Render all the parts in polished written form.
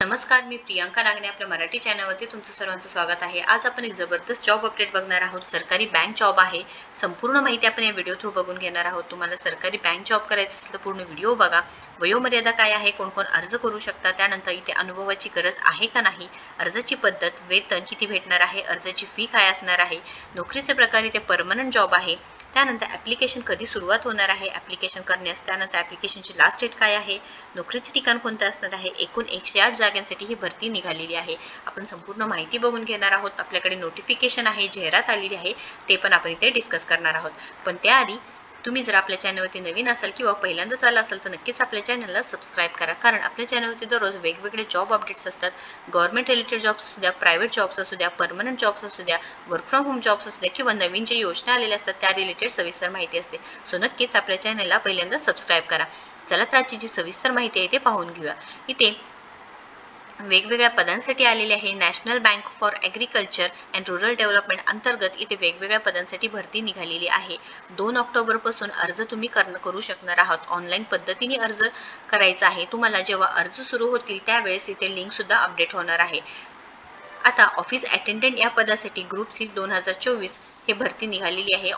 नमस्कार, मी प्रियांका नागने आपल्या मराठी चॅनलवरती तुमचं सर्वांचं स्वागत आहे। आज आपण एक जबरदस्त जॉब अपडेट बघणार आहोत। सरकारी बँक जॉब आहे। संपूर्ण माहिती आपण या व्हिडिओ थ्रू बघून घेणार आहोत। तुम्हाला सरकारी बँक जॉब करायचं असेल तर पूर्ण व्हिडिओ बघा। वयोमर्यादा काय आहे, कोण कोण अर्ज करू शकता, त्यानंतर इथे अनुभवाची गरज आहे का नाही, अर्जाची पद्धत, वेतन किती भेटणार आहे, अर्जाची फी काय असणार आहे, नोकरीचे प्रकार, इथे परमनंट जॉब आहे, त्यानंतर ॲप्लिकेशन कधी सुरुवात होणार आहे, ॲप्लिकेशन करण्यास, त्यानंतर ॲप्लिकेशनची लास्ट डेट काय आहे, नोकरीचे ठिकाण कोणतं असणार आहे, एकूण 108 जागांसाठी ही भरती निघालेली आहे। आपण संपूर्ण माहिती बघून घेणार आहोत। आपल्याकडे नोटिफिकेशन आहे, जाहिरात आलेली आहे, ते पण आपण इथे डिस्कस करणार आहोत। पण त्याआधी तुम्ही जर आपल्या चॅनलवरती नवीन असाल किंवा पहिल्यांदाच आला असाल तर नक्कीच आपल्या चॅनलला सबस्क्राईब करा, कारण आपल्या चॅनलवरती दररोज वेगवेगळे जॉब अपडेट्स असतात। गव्हर्नमेंट रिलेटेड जॉब्स असू द्या, प्रायव्हेट जॉब्स असू द्या, परमनंट जॉब्स असू द्या, वर्क फ्रॉम होम जॉब्स असू द्या किंवा नवीन जे योजना आलेल्या असतात त्या रिलेटेड सविस्तर माहिती असते। सो नक्कीच आपल्या चॅनलला पहिल्यांदा सबस्क्राईब करा। चला तर आजची जी सविस्तर माहिती आहे ते पाहून घेऊया। इथे वेगवेगळ्या पदांसाठी आलेले आहे। National bank for agriculture and rural development अंतर्गत इथे वेगवेगळ्या पदांसाठी भरती निघालेली आहे। 2 ऑक्टोबर पासून अर्ज तुम्ही करू शकणार आहात। ऑनलाईन पद्धतीने अर्ज करायचा आहे। तुम्हाला जेव्हा अर्ज सुरू होतील त्यावेळेस इथे लिंक सुद्धा अपडेट होणार आहे। आता ऑफिस अटेंडंट या पदासाठी ग्रुप सी 2024 हे भरती निघालेली आहे।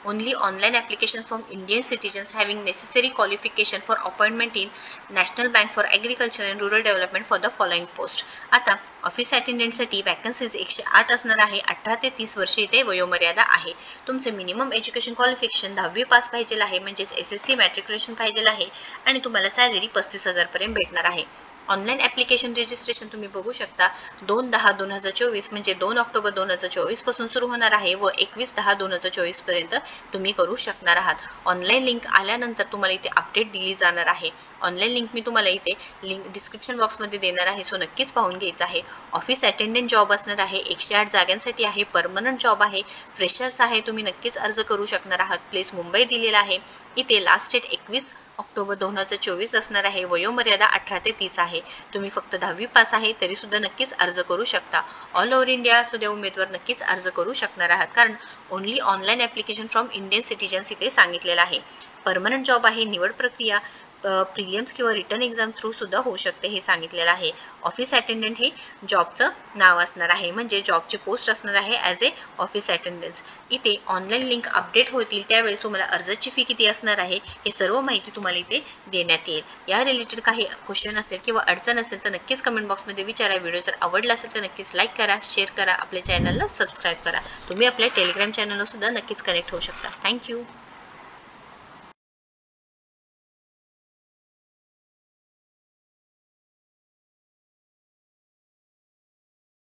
Only online application from Indian citizens having necessary qualification for appointment in national bank for agriculture and rural development for the following post. आता ऑफिस अटेंडंटसाठी वॅकन्सीज 108 असणार आहे। 18 ते 30 वर्षे इथे वयोमर्यादा आहे। तुमचे मिनिमम एज्युकेशन क्वालिफिकेशन 10वी पास पाहिजे आहे, म्हणजेच SSC मॅट्रिक्युलेशन पाहिजे आहे आणि तुम्हाला सॅलरी 35,000 पर्यंत भेटणार आहे। ऑनलाईन ॲप्लिकेशन रजिस्ट्रेशन तुम्ही बघू शकता 2/10/2024 म्हणजे 2 ऑक्टोबर 2024 पासून सुरू होणार आहे व 21/10/2024 पर्यंत तुम्ही करू शकणार आहात। ऑनलाईन लिंक आल्यानंतर तुम्हाला इथे अपडेट दिली जाणार आहे। ऑनलाईन लिंक मी तुम्हाला इथे लिंक डिस्क्रिप्शन बॉक्समध्ये देणार आहे, सो नक्कीच पाहून घ्यायचं आहे। ऑफिस अटेंडंट जॉब असणार आहे, 108 जागांसाठी आहे, परमनंट जॉब आहे, फ्रेशर्स आहे, तुम्ही नक्कीच अर्ज करू शकणार आहात। प्लेस मुंबई दिलेला आहे। इथे लास्ट डेट 21 ऑक्टोबर 2024 असणार आहे। वयोमर्यादा 18 ते 30 आहे। तुम्ही फक्त 10वी पास आहे तरी सुद्धा नक्कीच अर्ज करू शकता। ऑल ओव्हर इंडिया सुद्धा उमेदवार नक्कीच अर्ज करू शकणार आहात, कारण only online application from Indian citizens इथे सांगितलेलं आहे। परमनंट जॉब आहे। निवड प्रक्रिया प्रिलिम्स किंवा रिटर्न एक्झाम थ्रू सुद्धा होऊ शकते हे सांगितलेलं आहे। ऑफिस अटेंडंट हे जॉबचं नाव असणार आहे, म्हणजे जॉबची पोस्ट असणार आहे ॲज ए ऑफिस अटेंडन्स। इथे ऑनलाईन लिंक अपडेट होतील त्यावेळेस तुम्हाला अर्जाची फी किती असणार आहे हे सर्व माहिती तुम्हाला इथे देण्यात येईल। या रिलेटेड काही क्वेश्चन असेल किंवा अडचण असेल तर नक्कीच कमेंट बॉक्समध्ये विचारा। व्हिडिओ जर आवडला असेल तर नक्कीच लाईक करा, शेअर करा, आपल्या चॅनलला सबस्क्राईब करा। तुम्ही आपल्या टेलिग्राम चॅनलला सुद्धा नक्कीच कनेक्ट होऊ शकता। थँक्यू।